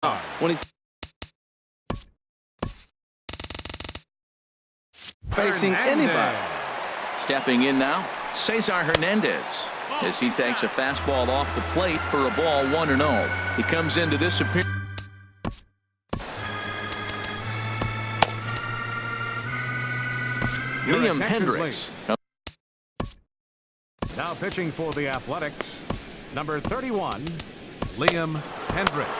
when he's facing anybody. Stepping in now, Cesar Hernandez, as he takes a fastball off the plate for a ball 1-0. He comes into this appearance. Liam Hendricks. Now pitching for the Athletics, number 31, Liam Hendricks.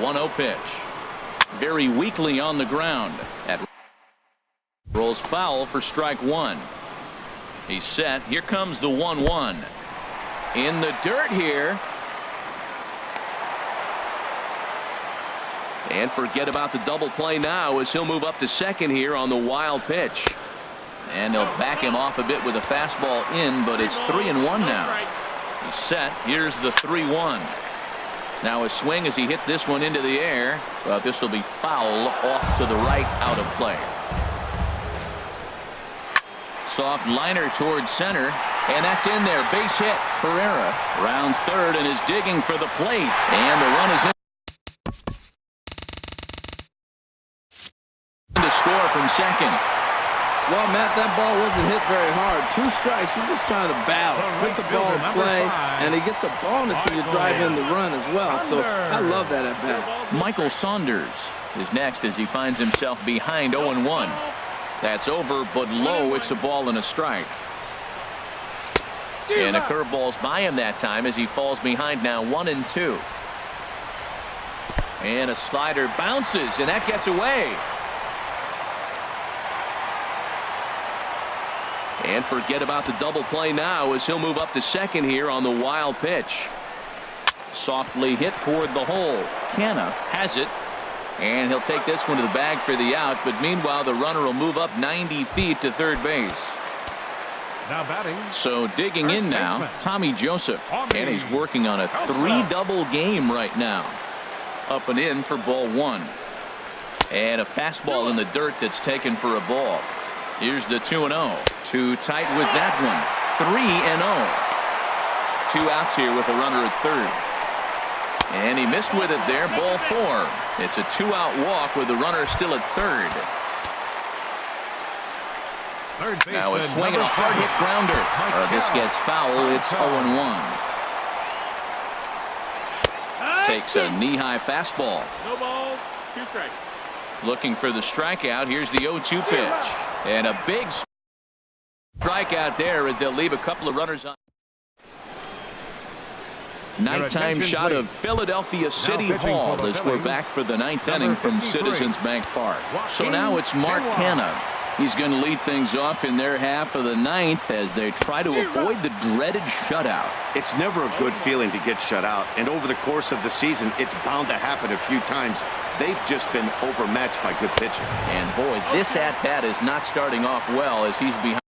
1-0 pitch. Very weakly on the ground. That rolls foul for strike one. He's set. Here comes the 1-1. In the dirt here. And forget about the double play now as he'll move up to second here on the wild pitch. And they'll back him off a bit with a fastball in, but it's 3-1 now. He's set. Here's the 3-1. Now a swing as he hits this one into the air, but this will be foul off to the right, out of play. Soft liner towards center, and that's in there. Base hit. Pereira rounds third and is digging for the plate, and the run is in to score from second. Well, Matt, that ball wasn't hit very hard. 2 strikes. You're just trying to battle, put the ball in play, and he gets a bonus when you drive in the run as well. So I love that at bat. Michael Saunders is next as he finds himself behind 0-1. That's over, but low. It's a ball and a strike. And a curveball's by him that time as he falls behind now 1-2. And a slider bounces, and that gets away. And forget about the double play now as he'll move up to second here on the wild pitch. Softly hit toward the hole. Canna has it. And he'll take this one to the bag for the out. But meanwhile, the runner will move up 90 feet to third base. Now batting. So digging in now, Tommy Joseph. And he's working on a 3-double game right now. Up and in for ball 1. And a fastball in the dirt that's taken for a ball. Here's the 2-0. Too tight with that one. 3-0. 2 outs here with a runner at third. And he missed with it there. Ball 4. It's a 2-out walk with the runner still at third. Now a swing and a hard hit grounder. This gets foul. It's 0-1. Takes a knee-high fastball. No balls, 2 strikes. Looking for the strikeout. Here's the 0-2 pitch. And a big strikeout there as they'll leave a couple of runners on. Nighttime shot of Philadelphia City Hall as we're back for the 9th inning from Citizens Bank Park. So now it's Mark Canna. He's going to lead things off in their half of the 9th as they try to avoid the dreaded shutout. It's never a good feeling to get shut out, and over the course of the season it's bound to happen a few times. They've just been overmatched by good pitching. And boy, this at-bat is not starting off well as he's behind.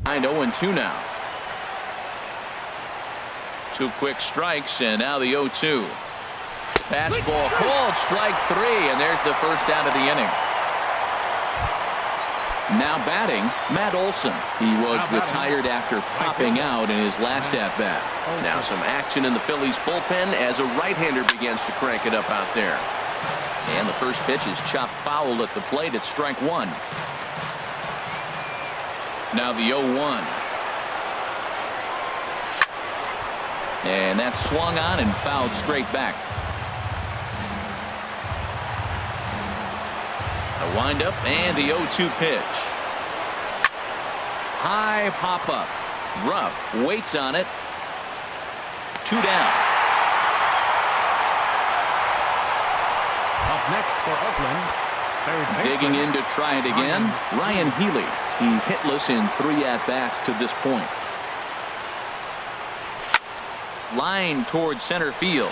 And 0-2 now. 2 quick strikes, and now the 0-2. Fastball called, strike 3, and there's the first out of the inning. Now batting, Matt Olson. He was retired after popping out in his last at-bat. Now some action in the Phillies bullpen as a right-hander begins to crank it up out there. And the first pitch is chopped foul at the plate. It's strike 1. Now the 0-1. And that's swung on and fouled straight back. A windup and the 0-2 pitch. High pop up. Ruff waits on it. 2 down. Up next for Oakland, Digging in to try it again, Ryan Healy. He's hitless in 3 at-bats to this point. Line towards center field.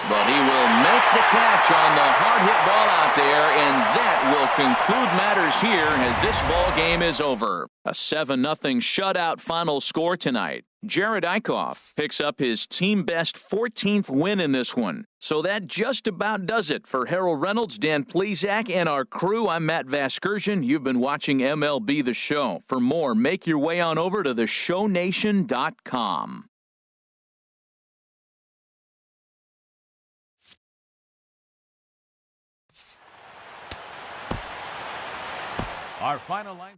But he will make the catch on the hard hit ball out there, and that will conclude matters here as this ball game is over. A 7-0 shutout final score tonight. Jared Eichhoff picks up his team best 14th win in this one. So that just about does it for Harold Reynolds, Dan Plesac, and our crew. I'm Matt Vasgersian. You've been watching MLB The Show. For more, make your way on over to theshownation.com. Our final line.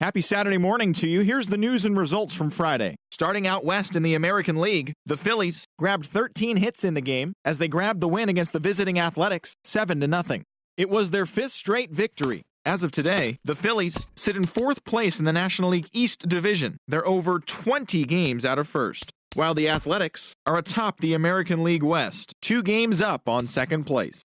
Happy Saturday morning to you. Here's the news and results from Friday. Starting out west in the American League, the Phillies grabbed 13 hits in the game as they grabbed the win against the visiting Athletics 7-0. It was their 5th straight victory. As of today, the Phillies sit in 4th place in the National League East Division. They're over 20 games out of first, while the Athletics are atop the American League West, 2 games up on 2nd place.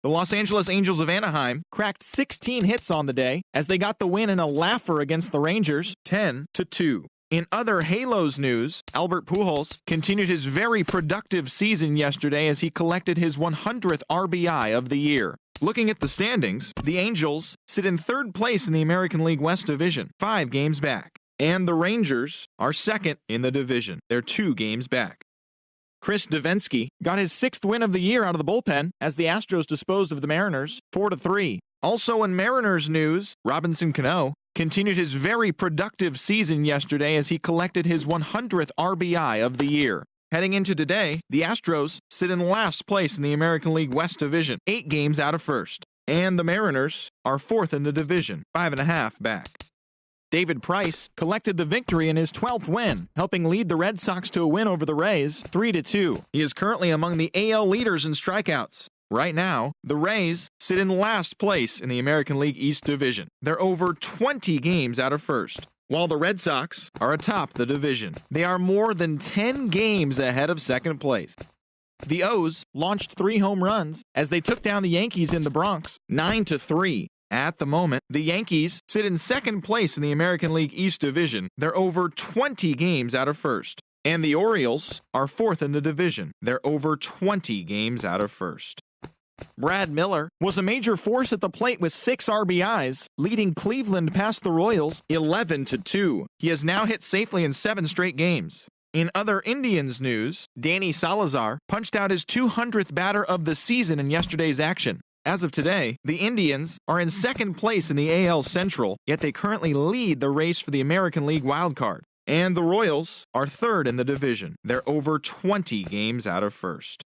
The Los Angeles Angels of Anaheim cracked 16 hits on the day as they got the win in a laugher against the Rangers, 10-2. In other Halos news, Albert Pujols continued his very productive season yesterday as he collected his 100th RBI of the year. Looking at the standings, the Angels sit in 3rd place in the American League West Division, 5 games back. And the Rangers are 2nd in the division. They're 2 games back. Chris Davinsky got his 6th win of the year out of the bullpen as the Astros disposed of the Mariners 4-3. Also in Mariners news, Robinson Cano continued his very productive season yesterday as he collected his 100th RBI of the year. Heading into today, the Astros sit in last place in the American League West Division, 8 games out of first. And the Mariners are 4th in the division, 5.5 back. David Price collected the victory in his 12th win, helping lead the Red Sox to a win over the Rays 3-2. He is currently among the AL leaders in strikeouts. Right now, the Rays sit in last place in the American League East Division. They're over 20 games out of first, while the Red Sox are atop the division. They are more than 10 games ahead of 2nd place. The O's launched 3 home runs as they took down the Yankees in the Bronx 9-3. At the moment, the Yankees sit in 2nd place in the American League East Division. They're over 20 games out of first. And the Orioles are 4th in the division. They're over 20 games out of first. Brad Miller was a major force at the plate with 6 RBIs, leading Cleveland past the Royals 11-2. He has now hit safely in 7 straight games. In other Indians news, Danny Salazar punched out his 200th batter of the season in yesterday's action. As of today, the Indians are in 2nd place in the AL Central, yet they currently lead the race for the American League wildcard. And the Royals are 3rd in the division. They're over 20 games out of first.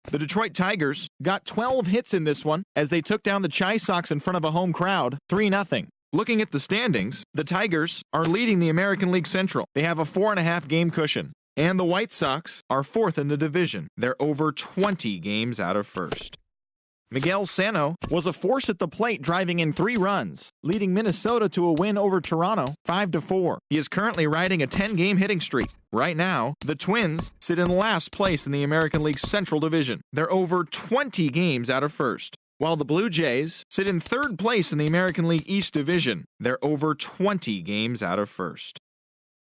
The Detroit Tigers got 12 hits in this one as they took down the Chi Sox in front of a home crowd, 3-0. Looking at the standings, the Tigers are leading the American League Central. They have a 4.5 game cushion. And the White Sox are 4th in the division. They're over 20 games out of first. Miguel Sano was a force at the plate, driving in 3 runs, leading Minnesota to a win over Toronto 5-4. He is currently riding a 10-game hitting streak. Right now, the Twins sit in last place in the American League Central Division. They're over 20 games out of first, while the Blue Jays sit in 3rd place in the American League East Division. They're over 20 games out of first.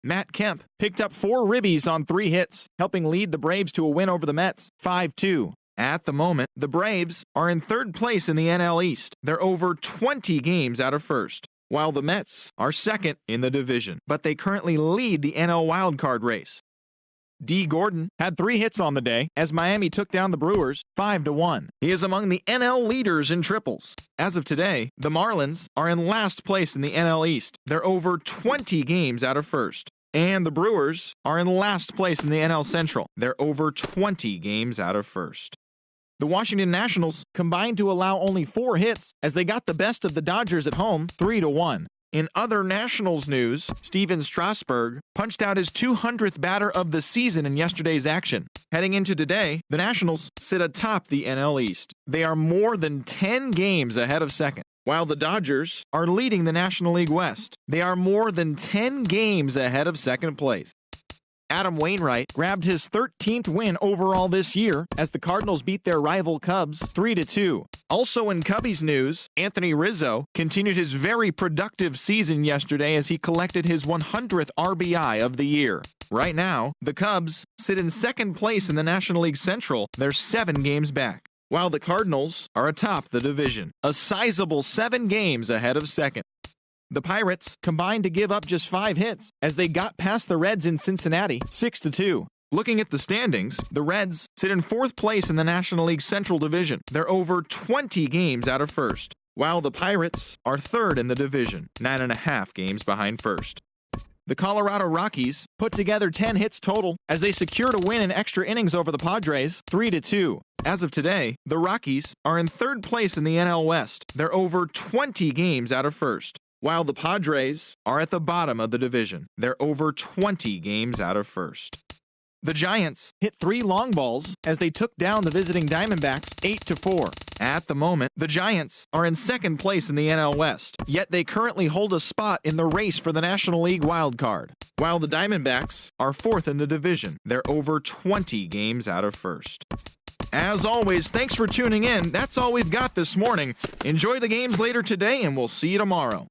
Matt Kemp picked up 4 ribbies on 3 hits, helping lead the Braves to a win over the Mets 5-2. At the moment, the Braves are in 3rd place in the NL East. They're over 20 games out of first, while the Mets are 2nd in the division, but they currently lead the NL wildcard race. D. Gordon had 3 hits on the day as Miami took down the Brewers 5-1. He is among the NL leaders in triples. As of today, the Marlins are in last place in the NL East. They're over 20 games out of first. And the Brewers are in last place in the NL Central. They're over 20 games out of first. The Washington Nationals combined to allow only 4 hits as they got the best of the Dodgers at home 3-1. In other Nationals news, Steven Strasburg punched out his 200th batter of the season in yesterday's action. Heading into today, the Nationals sit atop the NL East. They are more than 10 games ahead of second, while the Dodgers are leading the National League West. They are more than 10 games ahead of second place. Adam Wainwright grabbed his 13th win overall this year as the Cardinals beat their rival Cubs 3-2. Also in Cubbies news, Anthony Rizzo continued his very productive season yesterday as he collected his 100th RBI of the year. Right now, the Cubs sit in second place in the National League Central. They're 7 games back, while the Cardinals are atop the division, a sizable 7 games ahead of second. The Pirates combined to give up just 5 hits as they got past the Reds in Cincinnati 6-2. Looking at the standings, the Reds sit in 4th place in the National League Central Division. They're over 20 games out of first, while the Pirates are 3rd in the division, 9.5 games behind first. The Colorado Rockies put together 10 hits total as they secured a win in extra innings over the Padres 3-2. As of today, the Rockies are in 3rd place in the NL West. They're over 20 games out of first, while the Padres are at the bottom of the division. They're over 20 games out of first. The Giants hit 3 long balls as they took down the visiting Diamondbacks 8-4. At the moment, the Giants are in 2nd place in the NL West, yet they currently hold a spot in the race for the National League wild card, while the Diamondbacks are 4th in the division. They're over 20 games out of first. As always, thanks for tuning in. That's all we've got this morning. Enjoy the games later today, and we'll see you tomorrow.